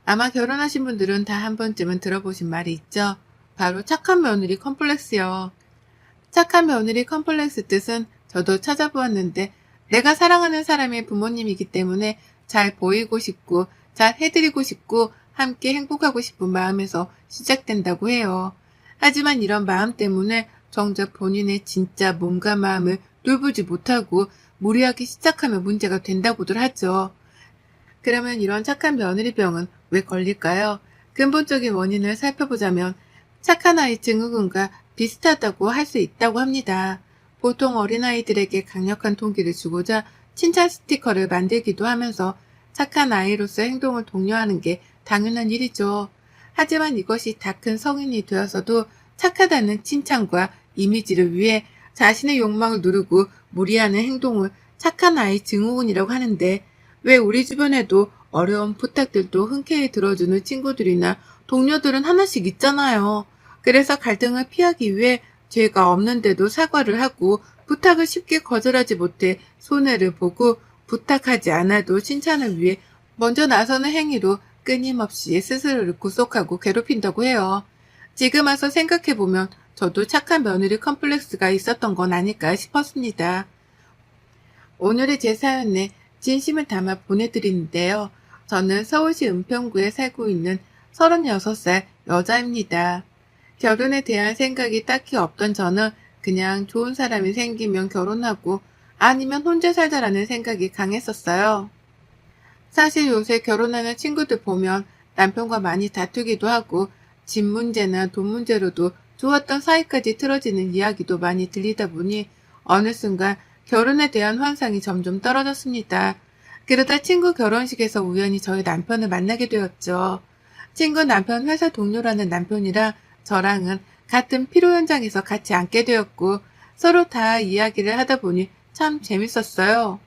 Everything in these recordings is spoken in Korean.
아마 결혼하신 분들은 다 한 번쯤은 들어보신 말이 있죠. 바로 착한 며느리 컴플렉스요. 착한 며느리 컴플렉스 뜻은 저도 찾아보았는데 내가 사랑하는 사람의 부모님이기 때문에 잘 보이고 싶고 잘 해드리고 싶고 함께 행복하고 싶은 마음에서 시작된다고 해요. 하지만 이런 마음 때문에 정작 본인의 진짜 몸과 마음을 돌보지 못하고 무리하게 시작하면 문제가 된다고들 하죠. 그러면 이런 착한 며느리병은 왜 걸릴까요? 근본적인 원인을 살펴보자면 착한 아이 증후군과 비슷하다고 할 수 있다고 합니다. 보통 어린아이들에게 강력한 동기를 주고자 칭찬 스티커를 만들기도 하면서 착한 아이로서 행동을 독려하는 게 당연한 일이죠. 하지만 이것이 다 큰 성인이 되어서도 착하다는 칭찬과 이미지를 위해 자신의 욕망을 누르고 무리하는 행동을 착한 아이 증후군이라고 하는데 왜 우리 주변에도 어려운 부탁들도 흔쾌히 들어주는 친구들이나 동료들은 하나씩 있잖아요. 그래서 갈등을 피하기 위해 죄가 없는데도 사과를 하고 부탁을 쉽게 거절하지 못해 손해를 보고 부탁하지 않아도 칭찬을 위해 먼저 나서는 행위로 끊임없이 스스로를 구속하고 괴롭힌다고 해요. 지금 와서 생각해보면 저도 착한 며느리 컴플렉스가 있었던 건 아닐까 싶었습니다. 오늘의 제 사연에 진심을 담아 보내드리는데요. 저는 서울시 은평구에 살고 있는 36살 여자입니다. 결혼에 대한 생각이 딱히 없던 저는 그냥 좋은 사람이 생기면 결혼하고 아니면 혼자 살자라는 생각이 강했었어요. 사실 요새 결혼하는 친구들 보면 남편과 많이 다투기도 하고 집 문제나 돈 문제로도 좋았던 사이까지 틀어지는 이야기도 많이 들리다 보니 어느 순간 결혼에 대한 환상이 점점 떨어졌습니다. 그러다 친구 결혼식에서 우연히 저희 남편을 만나게 되었죠. 친구 남편 회사 동료라는 남편이라 저랑은 같은 피로 현장에서 같이 앉게 되었고 서로 다 이야기를 하다 보니 참 재밌었어요.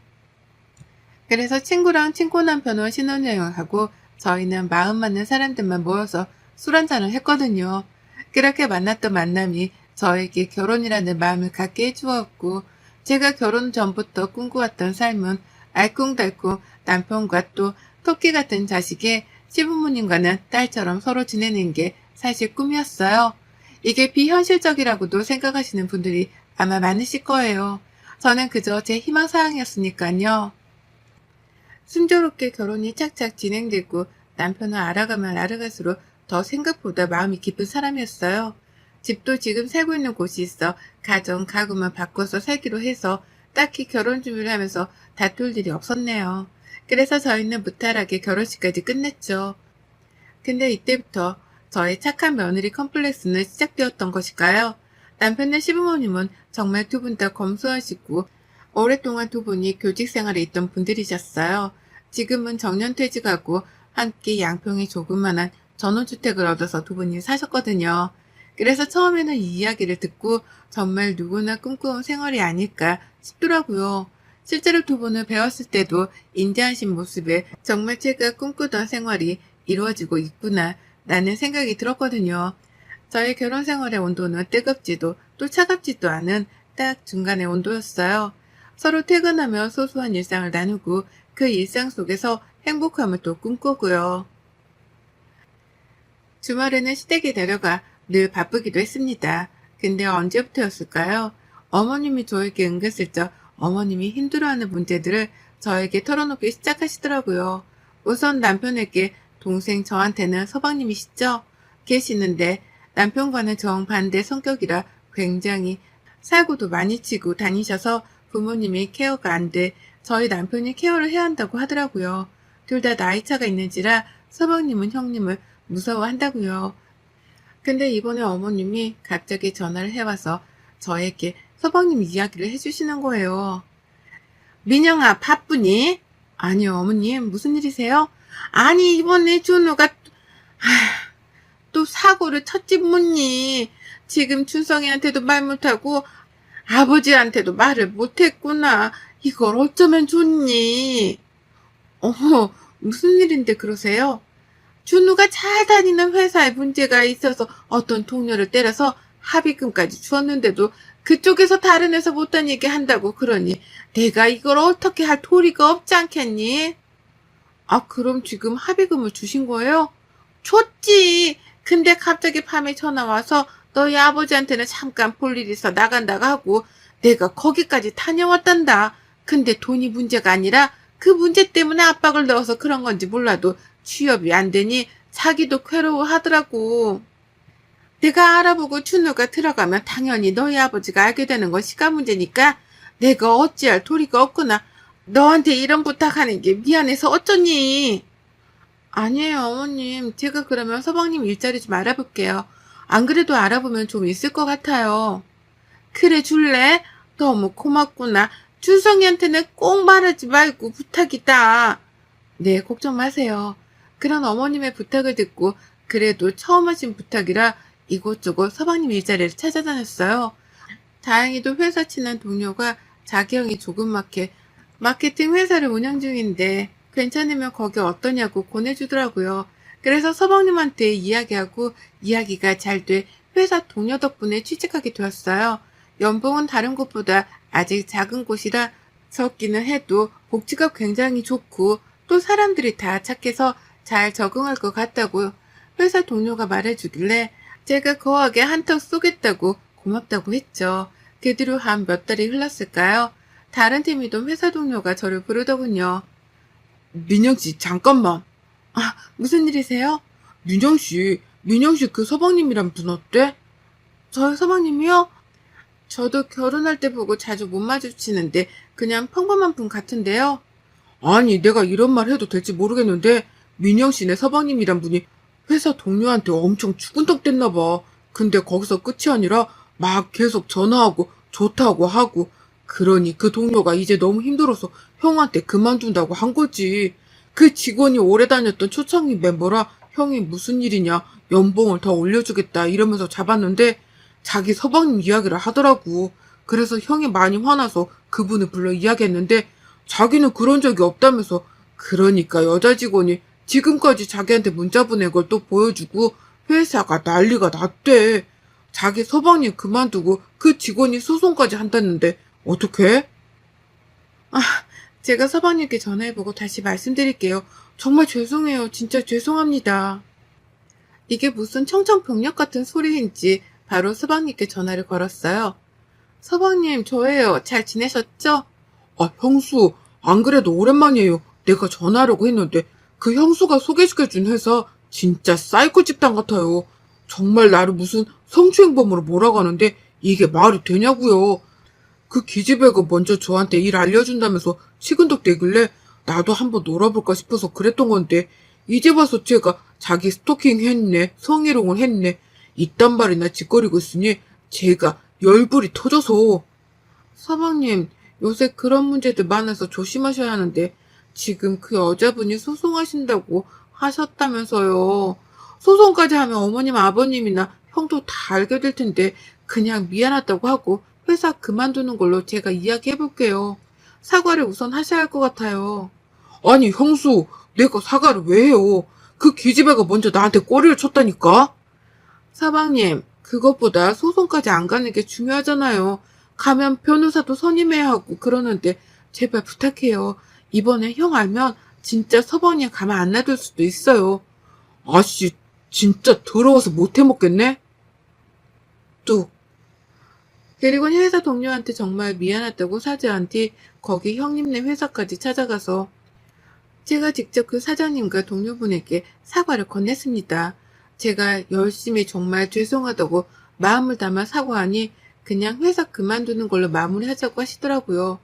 그래서 친구랑 친구 남편은 신혼여행을 가고 저희는 마음 맞는 사람들만 모여서 술 한잔을 했거든요. 그렇게 만났던 만남이 저에게 결혼이라는 마음을 갖게 해주었고 제가 결혼 전부터 꿈꿔왔던 삶은 알콩달콩 남편과 또 토끼 같은 자식의 시부모님과는 딸처럼 서로 지내는 게 사실 꿈이었어요. 이게 비현실적이라고도 생각하시는 분들이 아마 많으실 거예요. 저는 그저 제 희망사항이었으니까요. 순조롭게 결혼이 착착 진행되고 남편을 알아가면 알아갈수록 더 생각보다 마음이 깊은 사람이었어요. 집도 지금 살고 있는 곳이 있어 가정, 가구만 바꿔서 살기로 해서 딱히 결혼 준비를 하면서 다툴 일이 없었네요. 그래서 저희는 무탈하게 결혼식까지 끝냈죠. 근데 이때부터 저의 착한 며느리 컴플렉스는 시작되었던 것일까요? 남편의 시부모님은 정말 두 분 다 검소하시고 오랫동안 두 분이 교직 생활에 있던 분들이셨어요. 지금은 정년퇴직하고 함께 양평에 조그만한 전원주택을 얻어서 두 분이 사셨거든요. 그래서 처음에는 이 이야기를 듣고 정말 누구나 꿈꾸는 생활이 아닐까 싶더라고요. 실제로 두 분을 배웠을 때도 인자하신 모습에 정말 제가 꿈꾸던 생활이 이루어지고 있구나 라는 생각이 들었거든요. 저의 결혼 생활의 온도는 뜨겁지도 또 차갑지도 않은 딱 중간의 온도였어요. 서로 퇴근하며 소소한 일상을 나누고 그 일상 속에서 행복함을 또 꿈꾸고요. 주말에는 시댁에 내려가 늘 바쁘기도 했습니다. 근데 언제부터였을까요? 어머님이 저에게 은근슬쩍 어머님이 힘들어하는 문제들을 저에게 털어놓기 시작하시더라고요. 우선 남편에게 동생 저한테는 서방님이시죠? 계시는데 남편과는 정반대 성격이라 굉장히 사고도 많이 치고 다니셔서 부모님이 케어가 안 돼 저희 남편이 케어를 해야 한다고 하더라고요. 둘 다 나이차가 있는지라 서방님은 형님을 무서워한다고요. 근데 이번에 어머님이 갑자기 전화를 해와서 저에게 서방님 이야기를 해주시는 거예요. 민영아, 바쁘니? 아니요, 어머님, 무슨 일이세요? 아니, 이번에 준우가 또 사고를 쳤지 뭐니. 지금 춘성이한테도 말 못하고 아버지한테도 말을 못했구나. 이걸 어쩌면 좋니? 어머, 무슨 일인데 그러세요? 준우가 잘 다니는 회사에 문제가 있어서 어떤 동료를 때려서 합의금까지 주었는데도 그쪽에서 다른 회사 못 다니게 한다고 그러니 내가 이걸 어떻게 할 도리가 없지 않겠니? 아, 그럼 지금 합의금을 주신 거예요? 줬지. 근데 갑자기 밤에 전화 와서 너희 아버지한테는 잠깐 볼 일 있어 나간다고 하고 내가 거기까지 다녀왔단다. 근데 돈이 문제가 아니라 그 문제 때문에 압박을 넣어서 그런 건지 몰라도 취업이 안 되니 자기도 괴로워하더라고. 내가 알아보고 준우가 들어가면 당연히 너희 아버지가 알게 되는 건 시간 문제니까 내가 어찌할 도리가 없구나. 너한테 이런 부탁하는 게 미안해서 어쩌니? 아니에요, 어머님. 제가 그러면 서방님 일자리 좀 알아볼게요. 안 그래도 알아보면 좀 있을 것 같아요. 그래 줄래? 너무 고맙구나. 준성이한테는 꼭 말하지 말고 부탁이다. 네, 걱정 마세요. 그런 어머님의 부탁을 듣고 그래도 처음 하신 부탁이라 이곳저곳 서방님 일자리를 찾아다녔어요. 다행히도 회사 친한 동료가 자기 형이 조그맣게 마케팅 회사를 운영 중인데 괜찮으면 거기 어떠냐고 권해주더라고요. 그래서 서방님한테 이야기하고 이야기가 잘 돼 회사 동료 덕분에 취직하게 되었어요. 연봉은 다른 곳보다 아직 작은 곳이라 적기는 해도 복지가 굉장히 좋고 또 사람들이 다 착해서 잘 적응할 것 같다고 회사 동료가 말해주길래 제가 거하게 한턱 쏘겠다고 고맙다고 했죠. 그 뒤로 한 몇 달이 흘렀을까요? 다른 팀이던 회사 동료가 저를 부르더군요. 민영씨, 잠깐만. 아, 무슨 일이세요? 민영씨 그 서방님이란 분 어때? 저희 서방님이요? 저도 결혼할 때 보고 자주 못 마주치는데 그냥 평범한 분 같은데요. 아니, 내가 이런 말 해도 될지 모르겠는데, 민영씨네 서방님이란 분이 회사 동료한테 엄청 추근덕댔나봐. 근데 거기서 끝이 아니라 막 계속 전화하고 좋다고 하고, 그러니 그 동료가 이제 너무 힘들어서 형한테 그만둔다고 한 거지. 그 직원이 오래 다녔던 초창기 멤버라 형이 무슨 일이냐, 연봉을 더 올려주겠다 이러면서 잡았는데 자기 서방님 이야기를 하더라고. 그래서 형이 많이 화나서 그분을 불러 이야기했는데 자기는 그런 적이 없다면서. 그러니까 여자 직원이 지금까지 자기한테 문자 보낸 걸 또 보여주고 회사가 난리가 났대. 자기 서방님 그만두고 그 직원이 소송까지 한다는데 어떡해? 아, 제가 서방님께 전화해보고 다시 말씀드릴게요. 정말 죄송해요. 진짜 죄송합니다. 이게 무슨 청천벽력 같은 소리인지 바로 서방님께 전화를 걸었어요. 서방님, 저예요. 잘 지내셨죠? 아, 형수, 안 그래도 오랜만이에요. 내가 전화하려고 했는데 그 형수가 소개시켜준 회사 진짜 사이코 집단 같아요. 정말 나를 무슨 성추행범으로 몰아가는데 이게 말이 되냐고요. 그 기집애가 먼저 저한테 일 알려준다면서 시근덕대길래 나도 한번 놀아볼까 싶어서 그랬던 건데 이제 와서 제가 자기 스토킹 했네, 성희롱을 했네, 이딴 말이나 짓거리고 있으니 제가 열불이 터져서. 서방님, 요새 그런 문제들 많아서 조심하셔야 하는데 지금 그 여자분이 소송하신다고 하셨다면서요. 소송까지 하면 어머님, 아버님이나 형도 다 알게 될 텐데 그냥 미안하다고 하고 회사 그만두는 걸로 제가 이야기해볼게요. 사과를 우선 하셔야 할 것 같아요. 아니, 형수, 내가 사과를 왜 해요? 그 기집애가 먼저 나한테 꼬리를 쳤다니까? 서방님, 그것보다 소송까지 안 가는 게 중요하잖아요. 가면 변호사도 선임해야 하고 그러는데 제발 부탁해요. 이번에 형 알면 진짜 서방님 가만 안 놔둘 수도 있어요. 아씨, 진짜 더러워서 못 해먹겠네? 뚝. 그리고 회사 동료한테 정말 미안하다고 사죄한 뒤 거기 형님네 회사까지 찾아가서 제가 직접 그 사장님과 동료분에게 사과를 건넸습니다. 제가 열심히 정말 죄송하다고 마음을 담아 사과하니 그냥 회사 그만두는 걸로 마무리하자고 하시더라고요.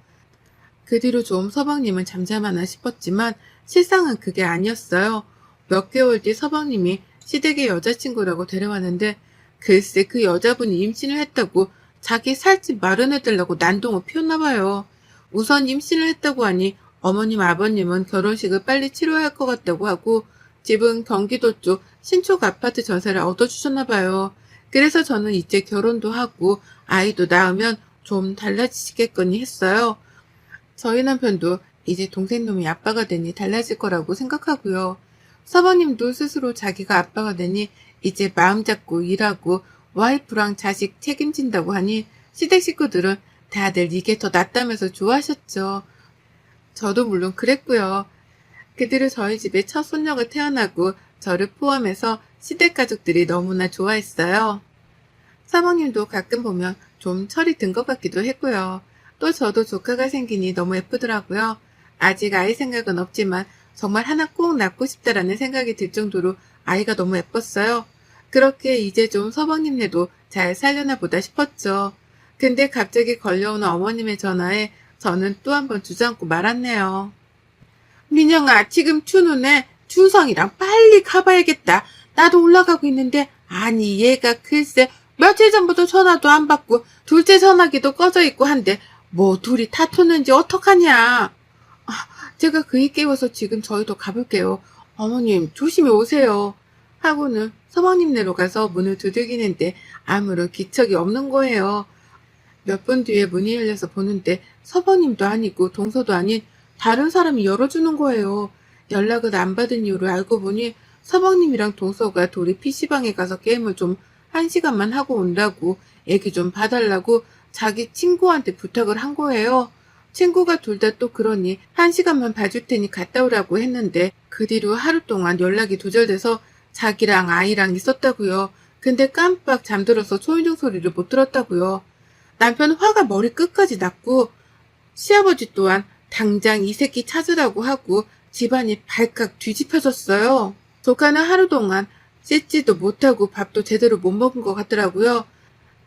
그 뒤로 좀 서방님은 잠잠하나 싶었지만 실상은 그게 아니었어요. 몇 개월 뒤 서방님이 시댁의 여자친구라고 데려왔는데 글쎄 그 여자분이 임신을 했다고 자기 살집 마련해달라고 난동을 피웠나 봐요. 우선 임신을 했다고 하니 어머님 아버님은 결혼식을 빨리 치러야 할 것 같다고 하고 집은 경기도 쪽 신축 아파트 전세를 얻어주셨나 봐요. 그래서 저는 이제 결혼도 하고 아이도 낳으면 좀 달라지시겠거니 했어요. 저희 남편도 이제 동생놈이 아빠가 되니 달라질 거라고 생각하고요. 서방님도 스스로 자기가 아빠가 되니 이제 마음 잡고 일하고 와이프랑 자식 책임진다고 하니 시댁 식구들은 다들 이게 더 낫다면서 좋아하셨죠. 저도 물론 그랬고요. 그 뒤로 저희 집에 첫 손녀가 태어나고 저를 포함해서 시댁 가족들이 너무나 좋아했어요. 사모님도 가끔 보면 좀 철이 든 것 같기도 했고요. 또 저도 조카가 생기니 너무 예쁘더라고요. 아직 아이 생각은 없지만 정말 하나 꼭 낳고 싶다라는 생각이 들 정도로 아이가 너무 예뻤어요. 그렇게 이제 좀 서방님네도 잘 살려나 보다 싶었죠. 근데 갑자기 걸려오는 어머님의 전화에 저는 또 한 번 주저앉고 말았네요. 민영아, 지금 춘우네 준성이랑 빨리 가봐야겠다. 나도 올라가고 있는데, 아니 얘가 글쎄 며칠 전부터 전화도 안 받고 둘째 전화기도 꺼져 있고 한데 뭐 둘이 다투는지 어떡하냐. 제가 그이 깨워서 지금 저희도 가볼게요. 어머님 조심히 오세요. 하고는 서방님네로 가서 문을 두들기는데 아무런 기척이 없는 거예요. 몇 분 뒤에 문이 열려서 보는데 서방님도 아니고 동서도 아닌 다른 사람이 열어주는 거예요. 연락을 안 받은 이유를 알고 보니 서방님이랑 동서가 둘이 PC방에 가서 게임을 좀 1시간만 하고 온다고 애기 좀 봐달라고 자기 친구한테 부탁을 한 거예요. 친구가 둘 다 또 그러니 1시간만 봐줄 테니 갔다 오라고 했는데 그 뒤로 하루 동안 연락이 두절돼서 자기랑 아이랑 있었다고요. 근데 깜빡 잠들어서 초인종 소리를 못 들었다고요. 남편 화가 머리 끝까지 났고 시아버지 또한 당장 이 새끼 찾으라고 하고 집안이 발칵 뒤집혀졌어요. 조카는 하루 동안 씻지도 못하고 밥도 제대로 못 먹은 것 같더라고요.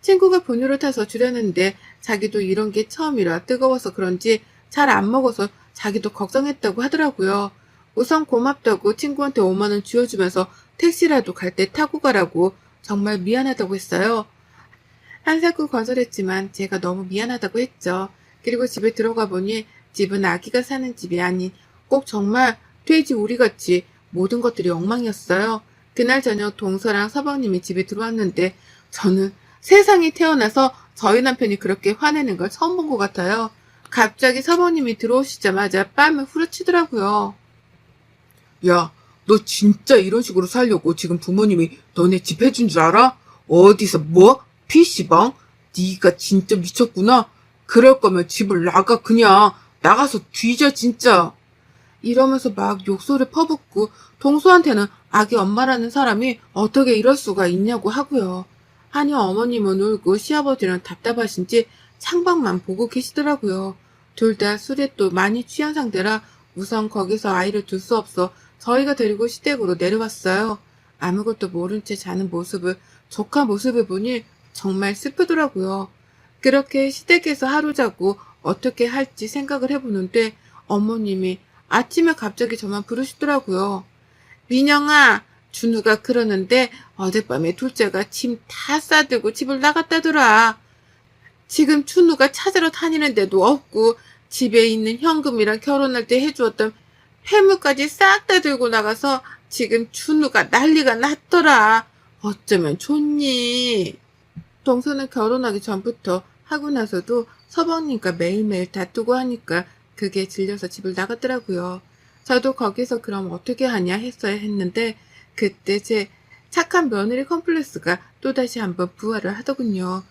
친구가 분유를 타서 주려는데 자기도 이런 게 처음이라 뜨거워서 그런지 잘 안 먹어서 자기도 걱정했다고 하더라고요. 우선 고맙다고 친구한테 5만 원 쥐어주면서 택시라도 갈 때 타고 가라고 정말 미안하다고 했어요. 한사코 거절했지만 제가 너무 미안하다고 했죠. 그리고 집에 들어가 보니 집은 아기가 사는 집이 아닌 꼭 정말 돼지 우리같이 모든 것들이 엉망이었어요. 그날 저녁 동서랑 서방님이 집에 들어왔는데 저는 세상에 태어나서 저희 남편이 그렇게 화내는 걸 처음 본 것 같아요. 갑자기 서방님이 들어오시자마자 뺨을 후려치더라고요. 야, 너 진짜 이런 식으로 살려고 지금 부모님이 너네 집 해준 줄 알아? 어디서 뭐? PC방? 네가 진짜 미쳤구나. 그럴 거면 집을 나가. 그냥 나가서 뒤져 진짜. 이러면서 막 욕설을 퍼붓고 동수한테는 아기 엄마라는 사람이 어떻게 이럴 수가 있냐고 하고요. 하니 어머님은 울고 시아버지는 답답하신지 창밖만 보고 계시더라고요. 둘 다 술에 또 많이 취한 상태라 우선 거기서 아이를 둘 수 없어 저희가 데리고 시댁으로 내려왔어요. 아무것도 모른 채 자는 모습을, 조카 모습을 보니 정말 슬프더라고요. 그렇게 시댁에서 하루 자고 어떻게 할지 생각을 해보는데 어머님이 아침에 갑자기 저만 부르시더라고요. 민영아, 준우가 그러는데 어젯밤에 둘째가 짐 다 싸들고 집을 나갔다더라. 지금 준우가 찾으러 다니는데도 없고 집에 있는 현금이랑 결혼할 때 해주었던 폐물까지 싹 다 들고 나가서 지금 준우가 난리가 났더라. 어쩌면 좋니? 동서는 결혼하기 전부터 하고 나서도 서방님과 매일매일 다투고 하니까 그게 질려서 집을 나갔더라고요. 저도 거기서 그럼 어떻게 하냐 했어야 했는데 그때 제 착한 며느리 컴플렉스가 또다시 한번 부활을 하더군요.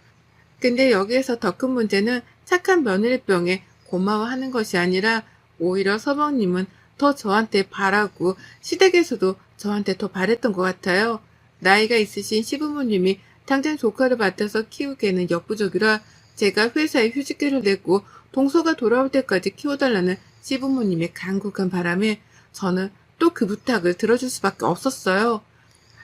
근데 여기에서 더 큰 문제는 착한 며느리병에 고마워하는 것이 아니라 오히려 서방님은 더 저한테 바라고 시댁에서도 저한테 더 바랬던 것 같아요. 나이가 있으신 시부모님이 당장 조카를 맡아서 키우기에는 역부족이라 제가 회사에 휴직계를 내고 동서가 돌아올 때까지 키워달라는 시부모님의 간곡한 바람에 저는 또 그 부탁을 들어줄 수밖에 없었어요.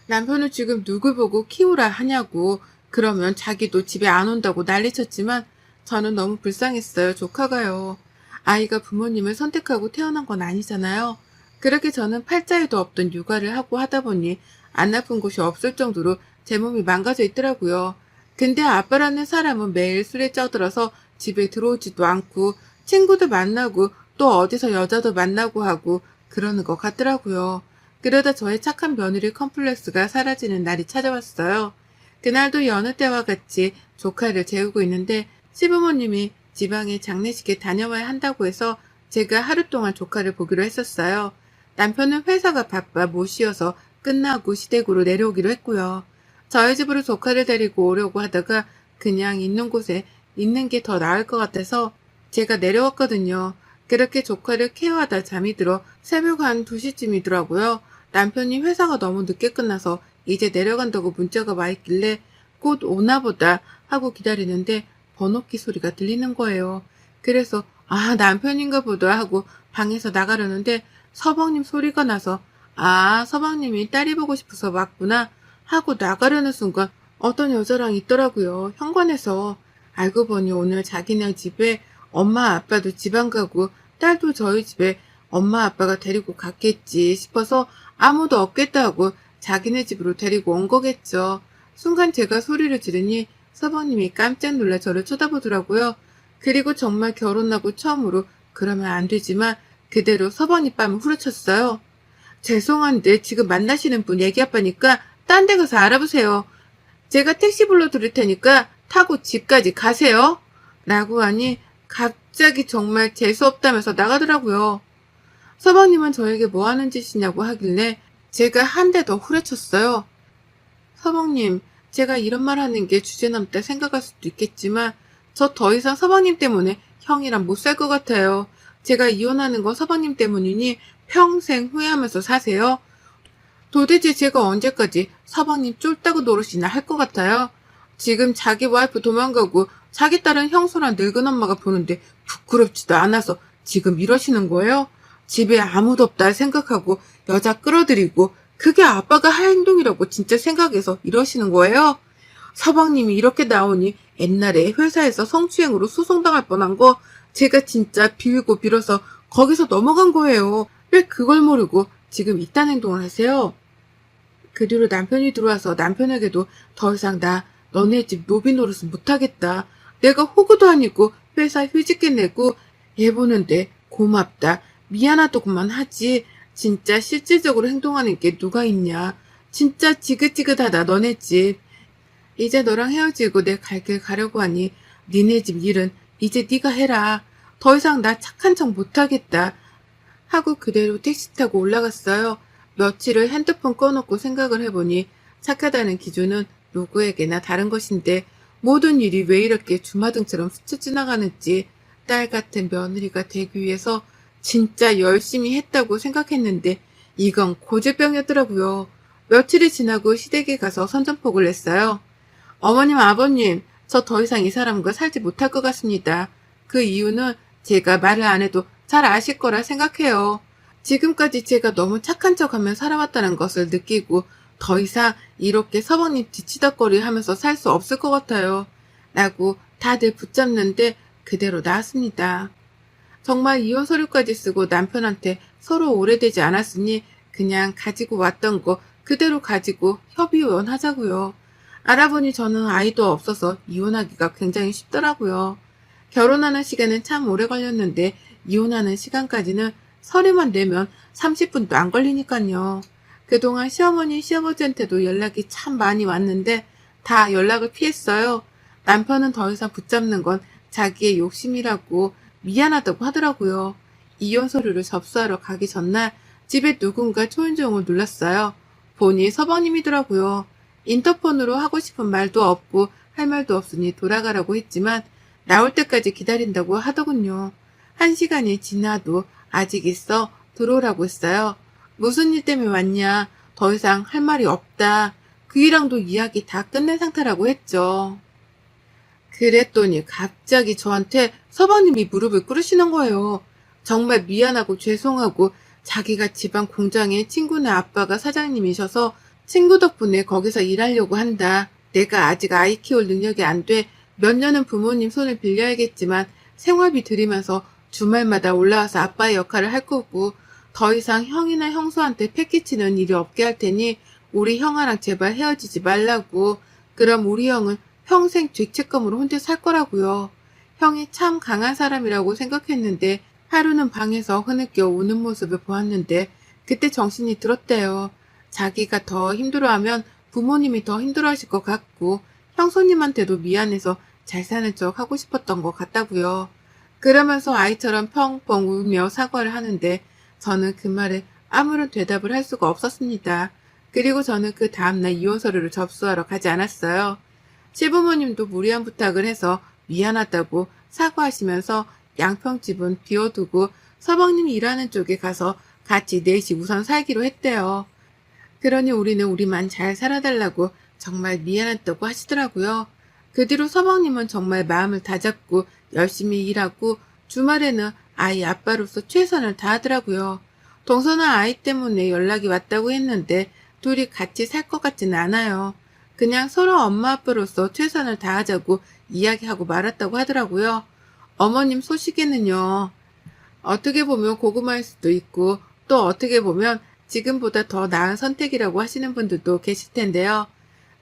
남편은 지금 누굴 보고 키우라 하냐고 그러면 자기도 집에 안 온다고 난리쳤지만 저는 너무 불쌍했어요. 조카가요. 아이가 부모님을 선택하고 태어난 건 아니잖아요. 그렇게 저는 팔자에도 없던 육아를 하고 하다 보니 안 아픈 곳이 없을 정도로 제 몸이 망가져 있더라고요. 근데 아빠라는 사람은 매일 술에 쪄들어서 집에 들어오지도 않고 친구도 만나고 또 어디서 여자도 만나고 하고 그러는 것 같더라고요. 그러다 저의 착한 며느리 컴플렉스가 사라지는 날이 찾아왔어요. 그날도 여느 때와 같이 조카를 재우고 있는데 시부모님이 지방에 장례식에 다녀와야 한다고 해서 제가 하루 동안 조카를 보기로 했었어요. 남편은 회사가 바빠 못 쉬어서 끝나고 시댁으로 내려오기로 했고요. 저희 집으로 조카를 데리고 오려고 하다가 그냥 있는 곳에 있는 게 더 나을 것 같아서 제가 내려왔거든요. 그렇게 조카를 케어하다 잠이 들어 새벽 한 2시쯤이더라고요. 남편이 회사가 너무 늦게 끝나서 이제 내려간다고 문자가 와 있길래 곧 오나 보다 하고 기다리는데 번호키 소리가 들리는 거예요. 그래서 아, 남편인가 보다 하고 방에서 나가려는데 서방님 소리가 나서 아, 서방님이 딸이 보고 싶어서 왔구나 하고 나가려는 순간 어떤 여자랑 있더라고요. 현관에서. 알고 보니 오늘 자기네 집에 엄마 아빠도 지방 가고 딸도 저희 집에 엄마 아빠가 데리고 갔겠지 싶어서 아무도 없겠다 하고 자기네 집으로 데리고 온 거겠죠. 순간 제가 소리를 지르니 서방님이 깜짝 놀라 저를 쳐다보더라고요. 그리고 정말 결혼하고 처음으로 그러면 안 되지만 그대로 서방님 뺨을 후려쳤어요. 죄송한데 지금 만나시는 분 얘기 아빠니까 딴 데 가서 알아보세요. 제가 택시 불러드릴 테니까 타고 집까지 가세요. 라고 하니 갑자기 정말 재수없다면서 나가더라고요. 서방님은 저에게 뭐 하는 짓이냐고 하길래 제가 한 대 더 후려쳤어요. 서방님, 제가 이런 말 하는 게 주제넘다 생각할 수도 있겠지만 저 더 이상 서방님 때문에 형이랑 못 살 것 같아요. 제가 이혼하는 건 서방님 때문이니 평생 후회하면서 사세요. 도대체 제가 언제까지 서방님 쫄따구 노릇이나 할 것 같아요? 지금 자기 와이프 도망가고 자기 딸은 형수랑 늙은 엄마가 보는데 부끄럽지도 않아서 지금 이러시는 거예요? 집에 아무도 없다 생각하고 여자 끌어들이고 그게 아빠가 할 행동이라고 진짜 생각해서 이러시는 거예요? 서방님이 이렇게 나오니 옛날에 회사에서 성추행으로 소송당할 뻔한 거 제가 진짜 빌고 빌어서 거기서 넘어간 거예요. 왜 그걸 모르고 지금 이딴 행동을 하세요? 그 뒤로 남편이 들어와서 남편에게도 더 이상 나 너네 집 노비 노릇은 못하겠다. 내가 호구도 아니고 회사 휴직계 내고 얘 보는데 고맙다. 미안하다고만 하지. 진짜 실질적으로 행동하는 게 누가 있냐. 진짜 지긋지긋하다 너네 집. 이제 너랑 헤어지고 내 갈 길 가려고 하니 니네 집 일은 이제 네가 해라. 더 이상 나 착한 척 못하겠다. 하고 그대로 택시 타고 올라갔어요. 며칠을 핸드폰 꺼놓고 생각을 해보니 착하다는 기준은 누구에게나 다른 것인데 모든 일이 왜 이렇게 주마등처럼 스쳐 지나가는지 딸 같은 며느리가 되기 위해서 진짜 열심히 했다고 생각했는데 이건 고질병이었더라고요. 며칠이 지나고 시댁에 가서 선전포고를 냈어요. 어머님, 아버님, 저 더 이상 이 사람과 살지 못할 것 같습니다. 그 이유는 제가 말을 안 해도 잘 아실 거라 생각해요. 지금까지 제가 너무 착한 척하며 살아왔다는 것을 느끼고 더 이상 이렇게 서방님 뒤치다꺼리 하면서 살 수 없을 것 같아요. 라고 다들 붙잡는데 그대로 나왔습니다. 정말 이혼 서류까지 쓰고 남편한테 서로 오래되지 않았으니 그냥 가지고 왔던 거 그대로 가지고 협의혼하자고요. 알아보니 저는 아이도 없어서 이혼하기가 굉장히 쉽더라고요. 결혼하는 시간은 참 오래 걸렸는데 이혼하는 시간까지는 서류만 내면 30분도 안 걸리니까요. 그동안 시어머니, 시아버지한테도 연락이 참 많이 왔는데 다 연락을 피했어요. 남편은 더 이상 붙잡는 건 자기의 욕심이라고 미안하다고 하더라고요. 이혼 서류를 접수하러 가기 전날 집에 누군가 초인종을 눌렀어요. 보니 서방님이더라고요. 인터폰으로 하고 싶은 말도 없고 할 말도 없으니 돌아가라고 했지만 나올 때까지 기다린다고 하더군요. 1시간이 지나도 아직 있어 들어오라고 했어요. 무슨 일 때문에 왔냐? 더 이상 할 말이 없다. 그이랑도 이야기 다 끝낸 상태라고 했죠. 그랬더니 갑자기 저한테 서방님이 무릎을 꿇으시는 거예요. 정말 미안하고 죄송하고 자기가 지방 공장에 친구네 아빠가 사장님이셔서 친구 덕분에 거기서 일하려고 한다. 내가 아직 아이 키울 능력이 안 돼. 몇 년은 부모님 손을 빌려야겠지만 생활비 들이면서 주말마다 올라와서 아빠의 역할을 할 거고 더 이상 형이나 형수한테 패기치는 일이 없게 할 테니 우리 형아랑 제발 헤어지지 말라고. 그럼 우리 형은 평생 죄책감으로 혼자 살 거라고요. 형이 참 강한 사람이라고 생각했는데 하루는 방에서 흐느껴 우는 모습을 보았는데 그때 정신이 들었대요. 자기가 더 힘들어하면 부모님이 더 힘들어하실 것 같고 형수님한테도 미안해서 잘 사는 척 하고 싶었던 것 같다고요. 그러면서 아이처럼 펑펑 울며 사과를 하는데 저는 그 말에 아무런 대답을 할 수가 없었습니다. 그리고 저는 그 다음날 이혼 서류를 접수하러 가지 않았어요. 시부모님도 무리한 부탁을 해서 미안하다고 사과하시면서 양평집은 비워두고 서방님이 일하는 쪽에 가서 같이 넷이 우선 살기로 했대요. 그러니 우리는 우리만 잘 살아달라고 정말 미안했다고 하시더라고요. 그 뒤로 서방님은 정말 마음을 다잡고 열심히 일하고 주말에는 아이 아빠로서 최선을 다하더라고요. 동서는 아이 때문에 연락이 왔다고 했는데 둘이 같이 살 것 같지는 않아요. 그냥 서로 엄마 아빠로서 최선을 다하자고 이야기하고 말았다고 하더라고요. 어머님 소식에는요. 어떻게 보면 고구마일 수도 있고 또 어떻게 보면 지금보다 더 나은 선택이라고 하시는 분들도 계실 텐데요.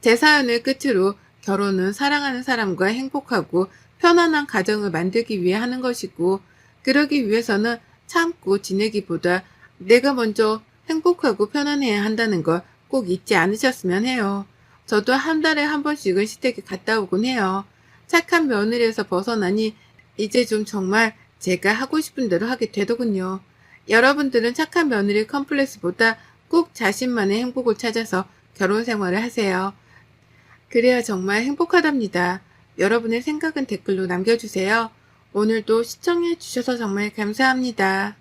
제 사연을 끝으로 결혼은 사랑하는 사람과 행복하고 편안한 가정을 만들기 위해 하는 것이고 그러기 위해서는 참고 지내기보다 내가 먼저 행복하고 편안해야 한다는 걸 꼭 잊지 않으셨으면 해요. 저도 한 달에 한 번씩은 시댁에 갔다 오곤 해요. 착한 며느리에서 벗어나니 이제 좀 정말 제가 하고 싶은 대로 하게 되더군요. 여러분들은 착한 며느리 컴플렉스보다 꼭 자신만의 행복을 찾아서 결혼 생활을 하세요. 그래야 정말 행복하답니다. 여러분의 생각은 댓글로 남겨주세요. 오늘도 시청해 주셔서 정말 감사합니다.